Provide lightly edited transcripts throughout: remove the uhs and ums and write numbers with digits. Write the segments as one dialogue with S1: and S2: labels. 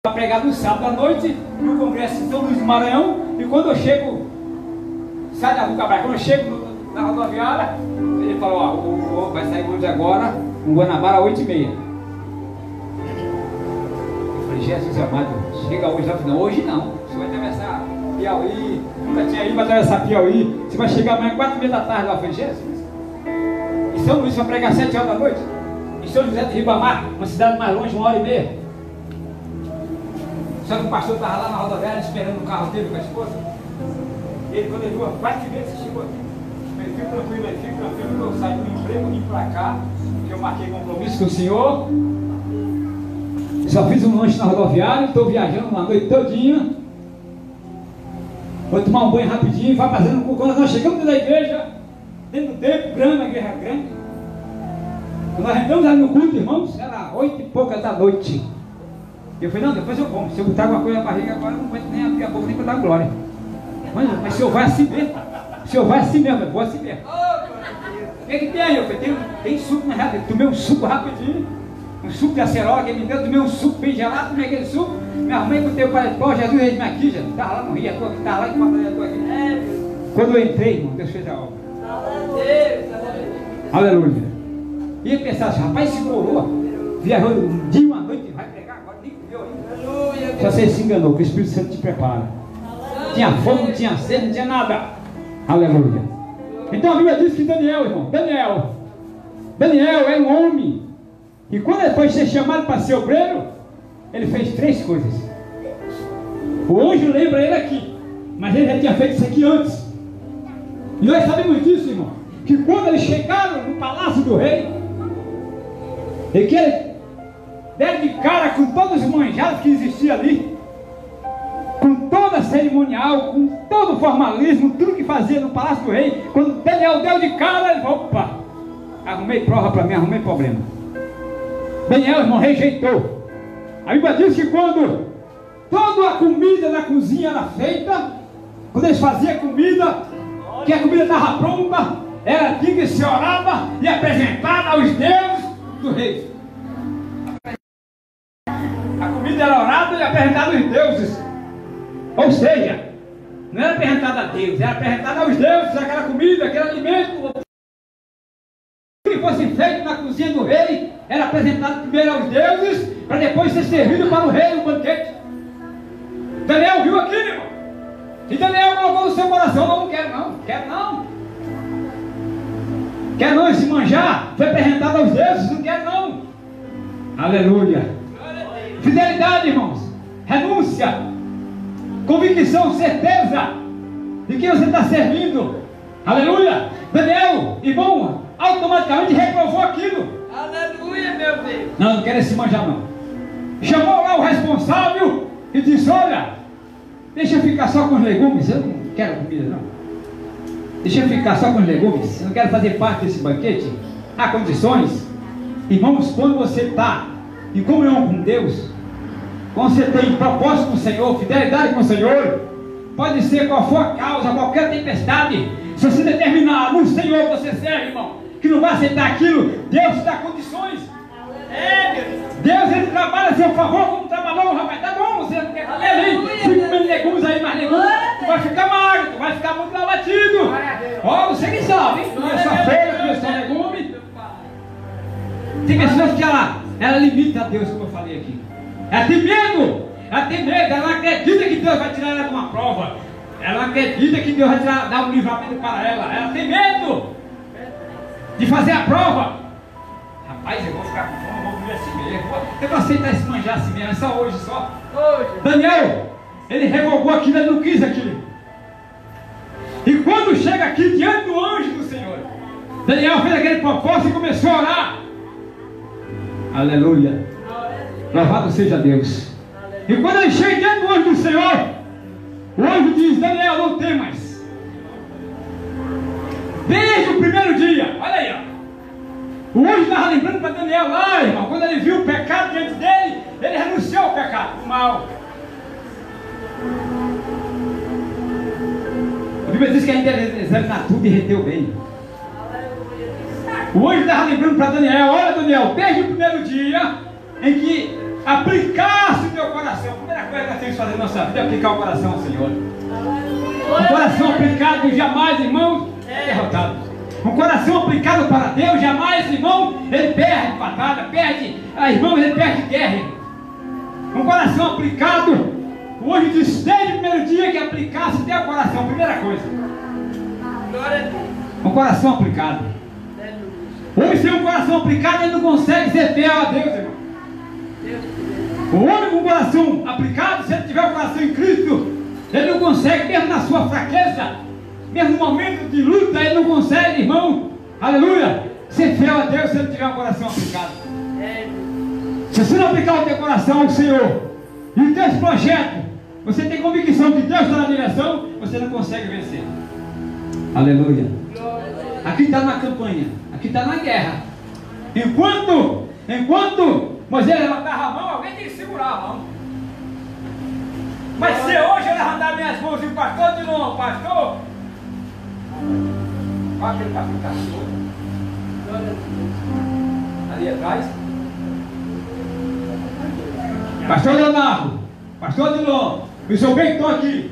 S1: Para pregar no sábado à noite, no Congresso de São Luís do Maranhão, e quando eu chego, sai da Rua Cabral, quando eu chego na rodoviária, ele falou, ó, o vai sair hoje agora, no Guanabara, 8h30. Eu falei, Jesus amado, chega hoje, não, hoje não, você vai atravessar Piauí, nunca tinha ido para atravessar Piauí, você vai chegar amanhã 4h30 da tarde lá. Eu falei, Jesus, em São Luís vai pregar 7 horas da noite, em São José de Ribamar, uma cidade mais longe, 1h30. Só que o pastor estava lá na rodoviária esperando o carro dele com a esposa. Ele, quando ele viu, 4h30 você chegou aqui. Ele fica tranquilo, eu saí do emprego, vim para cá, porque eu marquei compromisso com o senhor. Só fiz um lanche na rodoviária, estou viajando uma noite todinha. Vou tomar um banho rapidinho, vai fazendo. Quando nós chegamos dentro da igreja, dentro do templo grande, a igreja grande. Quando nós entramos ali no culto, irmãos, era 8h pouca da noite. Eu falei, não, depois eu como. Se eu botar alguma coisa na barriga agora, eu não aguento nem abrir a boca nem para dar glória. Mas o senhor vai assim mesmo. O senhor vai assim mesmo, eu vou assim mesmo. O que tem aí? Eu falei, tem suco na realidade. Tomei um suco rapidinho. Um suco de acerola que ele me deu, tomei um suco bem gelado, tomei aquele suco. Me arrumei, botei o paletó, Jesus veio aqui, já estava lá no Rio, estou aqui, estava lá em Fortaleza, estou aqui. Quando eu entrei, irmão, Deus fez a obra. Aleluia. Ia pensar assim, rapaz, esse coroa viajou um dia, uma noite, vai pregar agora, nem comeu ainda. Só você se enganou, que o Espírito Santo te prepara. Tinha fome, não tinha sede, não tinha nada. Aleluia. Então a Bíblia diz que Daniel, irmão, Daniel era um homem. E quando ele foi ser chamado para ser obreiro, ele fez 3 coisas. O anjo lembra ele aqui, mas ele já tinha feito isso aqui antes. E nós sabemos disso, irmão, que quando eles chegaram no palácio do rei, e que ele deram de cara com todos os manjados que existiam ali, com toda a cerimonial, com todo o formalismo, tudo que fazia no palácio do rei. Quando Daniel deu de cara, ele falou, opa, arrumei prova para mim, arrumei problema. Daniel, irmão, rejeitou. A Bíblia diz que quando toda a comida na cozinha era feita, quando eles faziam comida, que a comida estava pronta, era aqui que se orava e apresentada aos deuses do rei. A comida era orada e apresentada aos deuses. Ou seja, não era apresentada a Deus, era apresentada aos deuses, aquela comida, aquele alimento que fosse feito na cozinha do rei, era apresentado primeiro aos deuses, para depois ser servido para o rei no banquete. Daniel viu aquilo, irmão. E Daniel colocou no seu coração, não quero não, quero não. Quer não esse manjar? Foi apresentado aos deuses, não quero não. Aleluia. Fidelidade, irmãos. Renúncia. Convicção, certeza de que você está servindo. Aleluia. Daniel, irmão, automaticamente reprovou aquilo.
S2: Aleluia, meu Deus.
S1: Não quero esse manjar não. Chamou lá o responsável e disse, olha, deixa eu ficar só com os legumes, eu não quero comida não. Deixa eu ficar só com os legumes, eu não quero fazer parte desse banquete. Há condições? Irmãos, quando você está em comunhão com Deus, quando você tem propósito com o Senhor, fidelidade com o Senhor, pode ser qual for a causa, qualquer tempestade, se você determinar no Senhor que você serve, irmão, que não vai aceitar aquilo, Deus dá condições. Deus, ele trabalha a seu favor, como trabalhou o rapaz. Tá bom, você não quer comer ali, fica comendo legumes aí, mais legumes, tu vai ficar magro, tu vai ficar muito abatido. Ó, você que sabe, hein? Não é só feira, não é só legume. Tem pessoas que ela limita a Deus, como eu falei aqui. Ela tem medo, ela não acredita que Deus vai tirar ela de uma prova. Ela não acredita que Deus vai dar um livramento para ela tem medo de fazer a prova. Rapaz, eu vou ficar com fome, eu vou comer assim mesmo. Eu vou aceitar esse manjar assim mesmo, é só hoje, só. Daniel, ele revogou aquilo, ele não quis aquilo. E quando chega aqui diante do anjo do Senhor, Daniel fez aquele propósito e começou a orar. Aleluia. Louvado seja Deus. E quando ele chega diante do anjo do Senhor, o anjo diz, Daniel, não temas. Desde o primeiro dia, olha aí, ó. O anjo estava lembrando para Daniel lá, irmão, quando ele viu o pecado diante dele, ele renunciou ao pecado, o mal. A Bíblia diz que ainda examinar tudo e reter o bem. O anjo estava lembrando para Daniel, olha Daniel, desde o primeiro dia em que aplicasse o teu coração coração. A primeira coisa que nós temos que fazer na nossa vida é aplicar o coração ao Senhor. Um coração aplicado jamais, irmão, é derrotado. Um coração aplicado para Deus, jamais, irmão, ele perde batalha, perde, irmão, ele perde guerra. Um coração aplicado, hoje disse desde o primeiro dia que aplicasse teu coração, primeira coisa. Um coração aplicado. Hoje sem um coração aplicado, ele não consegue ser fiel a Deus, irmão. O homem com o coração aplicado, se ele tiver o coração em Cristo, ele não consegue, mesmo na sua fraqueza, mesmo no momento de luta, ele não consegue, irmão, aleluia, ser fiel a Deus se ele tiver um coração aplicado. Se você não aplicar o teu coração ao Senhor e os teus projetos, você tem convicção que Deus está na direção, você não consegue vencer. Aleluia. Aqui está na campanha, aqui está na guerra. Enquanto Moisés levantava a mão, alguém tem que segurar a mão. Mas se hoje eu levantar minhas mãos e o pastor de novo, pastor, olha aquele pastor ali atrás. Pastor Leonardo, pastor Dilon, eu sou bem que estou aqui.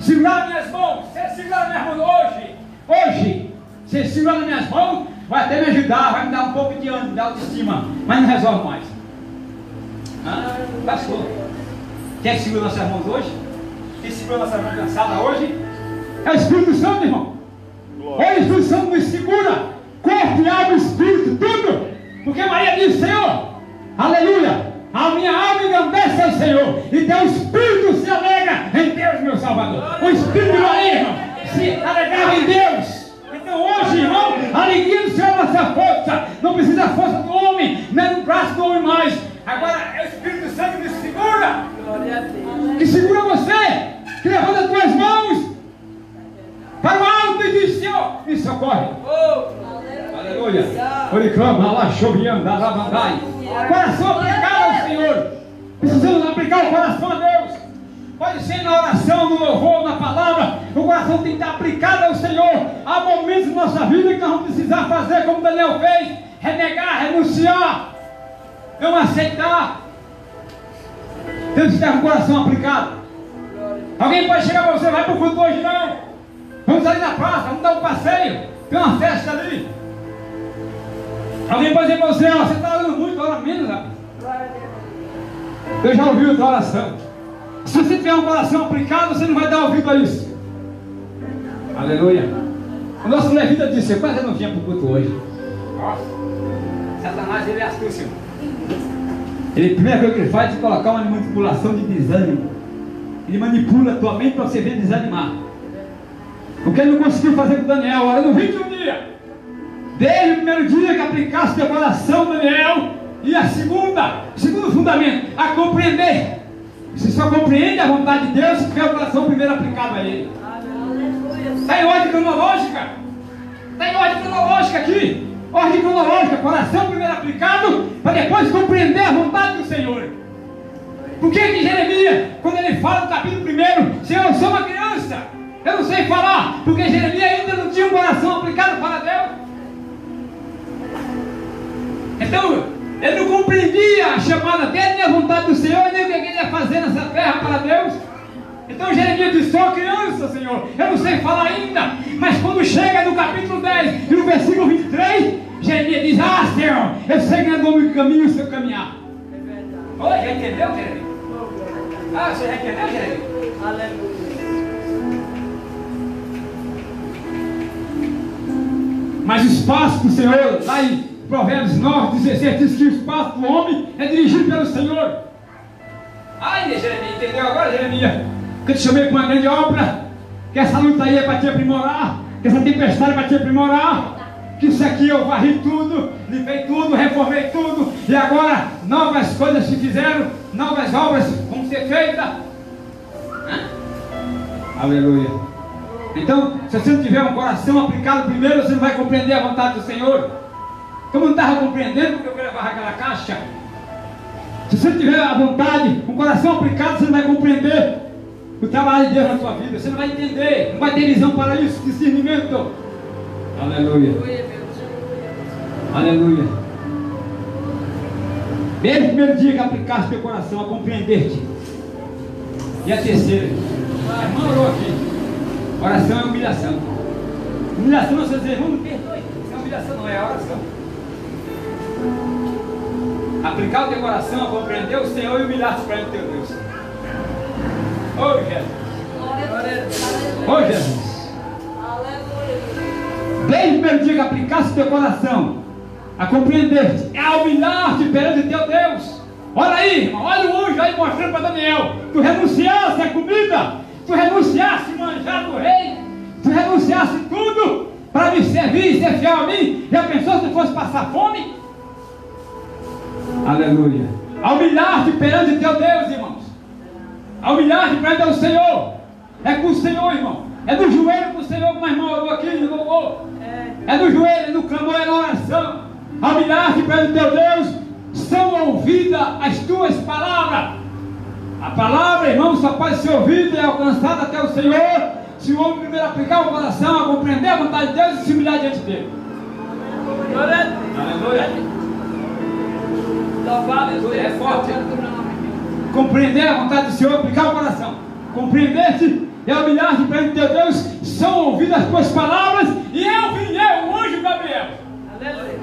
S1: Segurar minhas mãos, se segurar minhas mãos hoje, se segurar minhas mãos, vai até me ajudar, vai me dar um pouco de ânimo, de autoestima, mas não resolve mais. Pastor, quem segura nossas mãos hoje? Quem segura nossas mãos cansadas hoje? É o Espírito Santo, irmão. O Espírito Santo nos segura, corpo e alma, espírito, tudo. Porque Maria disse, Senhor, aleluia, a minha alma engrandece ao Senhor, e teu Espírito se alegra em Deus, meu Salvador. O Espírito de Maria, irmão, se alegrava em Deus. Então hoje, irmão, a alegria do Senhor é a nossa força. Não precisa da força do homem, nem do braço do homem mais. Agora é o Espírito Santo que nos segura, que segura você, que levanta as tuas mãos para o alto e diz, Senhor, me socorre. Aleluia. Ele clama, lá choviando, alabandai. Coração aplicado ao Senhor. Precisamos aplicar o coração a Deus. Pode ser na oração, no louvor, na palavra. O coração tem que estar aplicado ao Senhor. Há momentos na nossa vida que nós vamos precisar fazer como Daniel fez: renegar, renunciar, não aceitar. Temos que estar com o coração aplicado. Alguém pode chegar para você, vai para o culto hoje não. Vamos ali na praça, vamos dar um passeio. Tem uma festa ali. Alguém pode dizer para você, ó, você está orando muito, ora menos, rapaz. Eu já ouvi outra oração. Se você tiver um coração aplicado, você não vai dar ouvido a isso. Aleluia. O nosso levita disse, eu quase não vinha para o culto hoje. Nossa, Satanás, ele é astúcio. Ele, a primeira coisa que ele faz é colocar uma manipulação de desânimo. Ele manipula a tua mente para você ver desanimar. O que ele não conseguiu fazer com Daniel, orando 21 dias. Desde o primeiro dia que aplicasse teu coração, Daniel, e o segundo fundamento, a compreender. Você só compreende a vontade de Deus se tiver o coração primeiro aplicado a Ele. Está em ordem cronológica. Está em ordem cronológica aqui. Ordem cronológica, coração primeiro aplicado, para depois compreender a vontade do Senhor. Por que Jeremias, quando ele fala no capítulo 1, Senhor, eu sou uma criança, eu não sei falar, porque Jeremias ainda não tinha um coração aplicado para Deus. Então, ele não compreendia a chamada dele, nem a vontade do Senhor, nem o que ele ia fazer nessa terra para Deus. Então Jeremias disse, sou criança, Senhor, eu não sei falar ainda. Mas quando chega no capítulo 10 e no versículo 23, Jeremias diz, Senhor, eu sei que não é do meu caminho o seu caminhar. Olha, já entendeu, Jeremias? Você já entendeu, Jeremias? Aleluia. Mas o espaço do Senhor, lá em Provérbios 9:16, diz que o espaço do homem é dirigido pelo Senhor. Jeremias, entendeu agora, Jeremias? Que eu te chamei para uma grande obra, que essa luta aí é para te aprimorar, que essa tempestade é para te aprimorar, que isso aqui eu varri tudo, limpei tudo, reformei tudo, e agora novas coisas se fizeram, novas obras vão ser feitas. Aleluia. Então, se você não tiver um coração aplicado primeiro, você não vai compreender a vontade do Senhor. Como eu não estava compreendendo, porque eu queria varrer aquela caixa. Se você não tiver a vontade, um coração aplicado, você não vai compreender o trabalho de Deus na sua vida. Você não vai entender, não vai ter visão para isso, discernimento. Aleluia. Aleluia. Desde o primeiro dia que aplicaste teu coração a compreender-te. E a terceira, a irmã orou aqui. Oração é humilhação. Humilhação não é você dizer, irmão, me perdoe. Isso é humilhação, não é oração. Aplicar o teu coração a compreender o Senhor e humilhar-te perante o teu Deus. Ô Jesus. Ô Jesus. Desde o primeiro dia que aplicaste o teu coração a compreender-te, é a humilhar-te perante o teu Deus. Olha aí, irmão, olha o anjo aí mostrando para Daniel. Tu renunciaste à comida, tu renunciaste o manjar do rei, tu renunciaste tudo para me servir e ser fiel a mim. Já pensou se fosse passar fome? Aleluia. A humilhar-te perante o teu Deus, irmãos. A humilhar-te perante o Senhor. É com o Senhor, irmão. É do joelho com o Senhor, como a irmã orou aqui no louvor. É do joelho, é no clamor, é na oração. A humilhar-te perante o teu Deus. São ouvidas as tuas palavras. A palavra, irmão, só pode ser ouvida e alcançada até o Senhor se o homem primeiro aplicar o coração a compreender a vontade de Deus e se humilhar diante dele. Aleluia. Aleluia. É forte. Compreender a vontade do Senhor, aplicar o coração. Compreender-te e humilhar-te perante teu Deus. São ouvidas as tuas palavras. E eu vi o anjo Gabriel.
S2: Aleluia.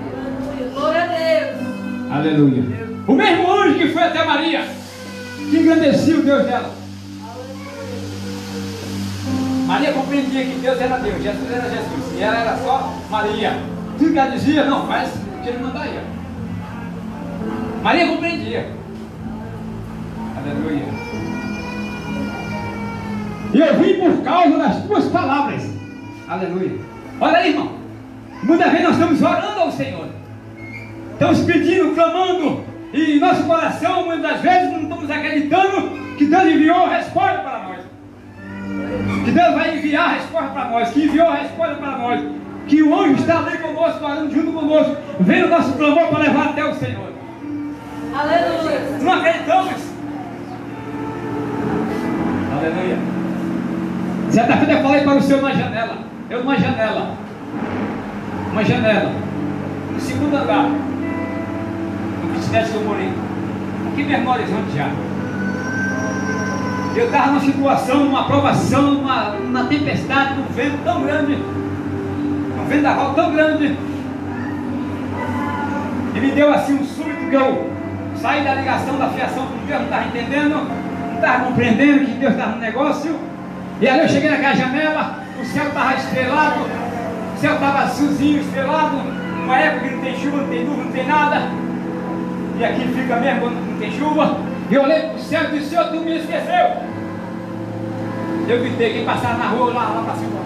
S2: Glória a Deus.
S1: Aleluia. O mesmo anjo que foi até Maria, que engrandecia o Deus dela. Maria compreendia que Deus era Deus, Jesus era Jesus, e ela era só Maria. Tudo que ela dizia, não, faz o que ele mandaria. Maria compreendia. Aleluia. E eu vim por causa das tuas palavras. Aleluia. Olha aí, irmão. Muitas vezes nós estamos orando ao Senhor. Estamos pedindo, clamando, e nosso coração, muitas das vezes, não estamos acreditando que Deus enviou a resposta para nós. Que Deus vai enviar a resposta para nós, que enviou a resposta para nós, que o anjo está ali conosco, orando junto conosco, vendo o nosso clamor para levar até o Senhor.
S2: Aleluia.
S1: Não acreditamos. Aleluia. Certa feita eu falei para o Senhor numa janela, no segundo andar, no kitnet que eu morei, aqui mesmo no Horizonte já. Eu estava numa situação, numa provação, numa tempestade, num vento tão grande, um vendaval tão grande, e me deu assim um súbito que eu saí da ligação da fiação com Deus, não estava entendendo, não estava compreendendo que Deus estava no negócio. E aí eu cheguei naquela janela, o céu estava estrelado, o céu estava azulzinho, estrelado, uma época que não tem chuva, não tem nuvem, não tem nada, e aqui fica mesmo quando não tem chuva. E eu olhei para o céu e disse: Senhor, tu me esqueceu. Eu gritei, quem passava na rua, lá para cima,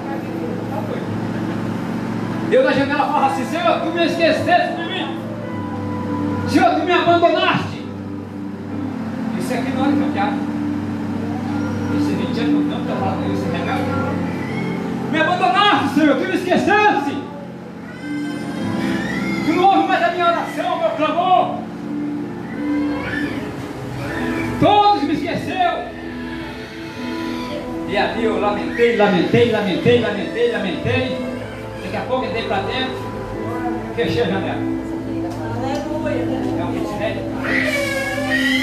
S1: eu na janela falava assim: Senhor, tu me esqueceste de mim, Senhor, tu me abandonaste. Isso aqui não é Santiago. Esse 20 anos não está lá, esse rebelde. Me abandonaste, Senhor, tu me esqueceste. Tu não ouve mais a minha oração, o meu clamor. Todos me esqueceram. E ali eu lamentei. Daqui a pouco entrei para dentro, fechei a janela. É um kitnet.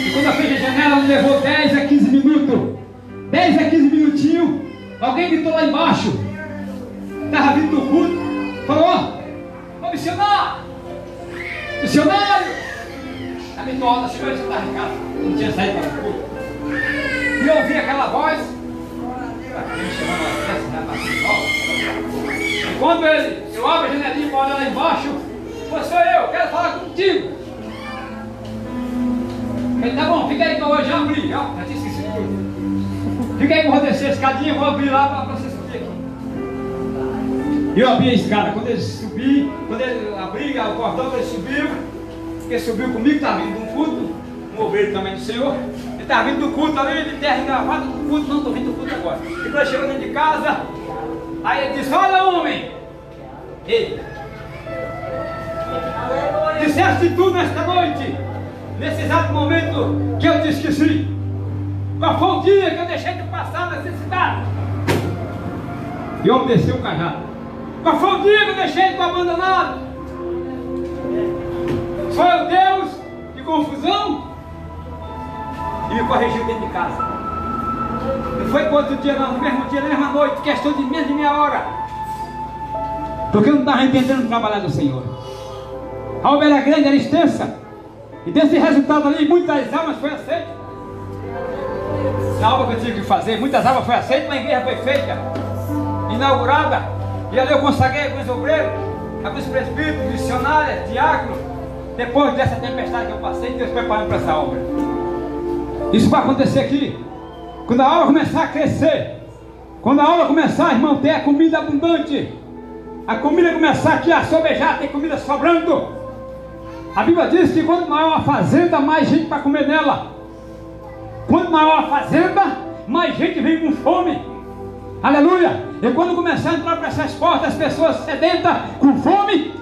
S1: E quando eu fechei a janela, me levou 10 a 15 minutos. 10 a 15 minutinhos, alguém gritou lá embaixo. Estava vindo do culto. Falou: ô missionário! Missionário! A minha hora chegou e estava em casa. Não tinha saído para o culto. E eu ouvi aquela voz. Me chamando a festa. E quando eu abro a janelinha para olhar lá embaixo, sou eu, quero falar contigo. Ele: tá bom, fica aí que eu vou já abrir. Já tinha esquecido tudo. Fica aí que eu vou descer a escadinha, vou abrir lá para você subir aqui. Eu abri a escada. Quando ele abri o cordão, ele subiu. Ele subiu comigo, estava vindo de um culto, um obreiro também do Senhor. Ele estava vindo do culto ali, de terra engravada do culto. Não, estou vindo do culto agora. E quando ele chegou dentro de casa, aí ele disse: olha, homem, ei, disseste tudo nesta noite, nesse exato momento que eu te esqueci. Qual foi o dia que eu deixei de passar necessidade? E eu desci o cajado. Qual foi o dia que eu deixei de abandonado? Foi o Deus que confusão e me corrigiu dentro de casa. Não foi para outro dia não, no mesmo dia, na mesma noite, questão de menos de meia hora. Porque eu não estava entendendo o trabalhar do Senhor. A obra era grande, era extensa. E desse resultado ali, muitas almas foram aceitas. Na obra que eu tive que fazer, muitas almas foram aceitas, a igreja foi feita, inaugurada. E ali eu consagrei alguns obreiros, alguns presbíteros, missionários, diáconos. Depois dessa tempestade que eu passei, Deus preparou para essa obra. Isso vai acontecer aqui. Quando a obra começar a crescer, quando a obra começar, irmão, ter a comida abundante, a comida começar aqui a sobejar, tem comida sobrando. A Bíblia diz que quanto maior a fazenda, mais gente para comer nela. Quanto maior a fazenda, mais gente vem com fome. Aleluia! E quando começar a entrar para essas portas, as pessoas sedentas, com fome,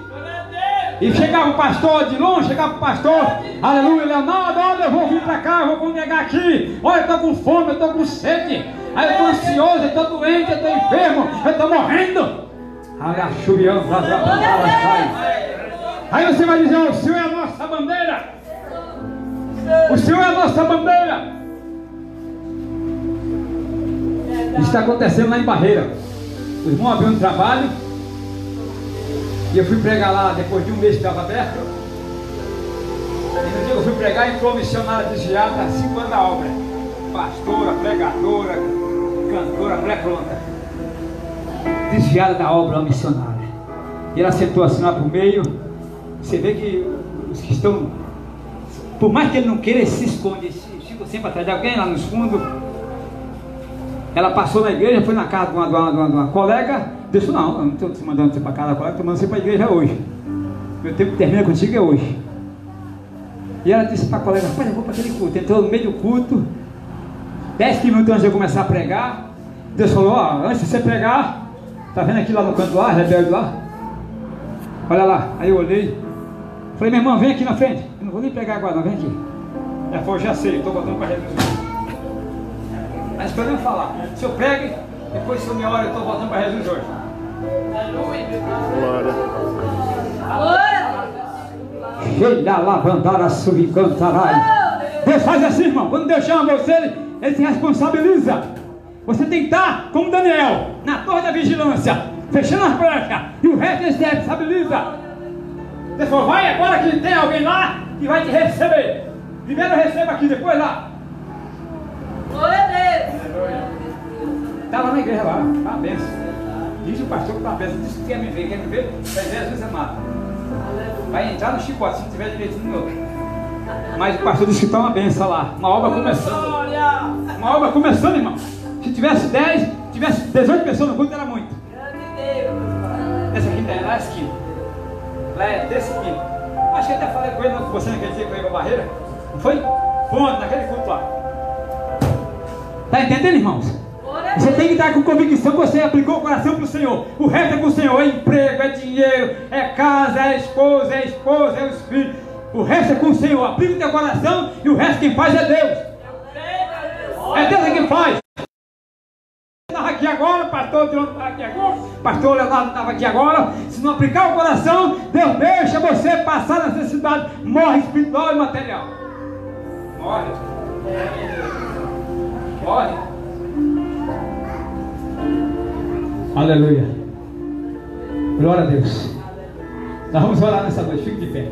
S1: e chegava o pastor de longe, chegava o pastor, aleluia, Leonardo, olha, eu vou vir para cá, eu vou congregar aqui, olha, eu estou com fome, eu estou com sede, aí eu estou ansioso, eu estou doente, eu estou enfermo, eu estou morrendo. Aí você vai dizer, o Senhor é a nossa bandeira, o Senhor é a nossa bandeira. Isso está acontecendo lá em Barreira. O irmão abriu um trabalho e eu fui pregar lá depois de um mês que estava aberto. E no dia que eu fui pregar, entrou uma missionária desviada há 5 anos da obra. Pastora, pregadora, cantora, mulher pronta. Desviada da obra, uma missionária. E ela sentou assim lá para o meio. Você vê que os que estão, por mais que ele não queira, ele se esconde, ficam sempre atrás de alguém lá nos fundos. Ela passou na igreja, foi na casa de uma colega, disse, não, eu não estou te mandando você para casa da colega, estou mandando você para a igreja hoje. Meu tempo que termina contigo é hoje. E ela disse para a colega, rapaz, eu vou para aquele culto. Entrou no meio do culto, 10 minutos antes de eu começar a pregar, Deus falou, ó, antes de você pregar, tá vendo aqui lá no canto lá, rebelde lá? Olha lá. Aí eu olhei, falei, minha irmã, vem aqui na frente. Eu não vou nem pregar agora não, vem aqui. Ela falou, já sei, eu estou botando para Jesus. Mas para eu falar, se eu pregue, depois se eu me oro, eu estou voltando para Jesus hoje. Cheira lavandara subicantarai. Deus faz assim, irmão. Quando Deus chama você, Ele se responsabiliza. Você tem que estar como Daniel, na torre da vigilância, fechando as brechas, e o resto Ele se responsabiliza. Deus falou, vai agora que tem alguém lá que vai te receber. Primeiro eu recebo aqui, depois lá.
S2: Glória a Deus.
S1: Está lá na igreja lá, está a benção. Diz o pastor que está a benção, diz que quer me ver, vai ver Jesus amado. Vai entrar no chicote, se não tiver direito no outro. Mas o pastor disse que está uma benção lá, uma obra começando. Uma obra começando, irmão. Se tivesse 10, tivesse 18 pessoas no culto, era muito. Essa aqui é lá a esquina. Lá é desse aqui. Acho que até falei com ele, não, com você naquele dia que eu ia para a barreira. Não foi? Foi naquele culto lá. Está entendendo, irmãos? Você tem que estar com convicção que você aplicou o coração para o Senhor. O resto é com o Senhor. É emprego, é dinheiro, é casa, é esposa, é os filhos. O resto é com o Senhor. Aplica o teu coração e o resto quem faz é Deus. É Deus quem faz. Estava aqui agora, pastor Leonardo estava aqui agora, pastor Leonardo estava aqui agora. Se não aplicar o coração, Deus deixa você passar necessidade. Morre espiritual e material. Morre. Morre. Aleluia. Glória a Deus. Nós vamos orar nessa noite. Fique de pé.